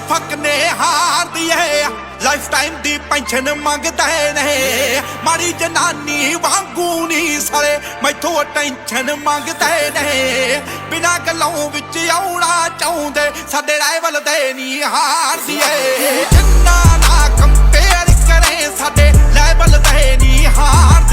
फकने हार दिए life time दी pension मंगदे ने मारी जनानी वांगू नी साले मैथों टेंशन मंगदे ने बिना गलों विच आउणा चाहुंदे साडे राइवल दे नी हार दिए जिन्ना ना कंपेयर करे साडे लेवल दे नी हार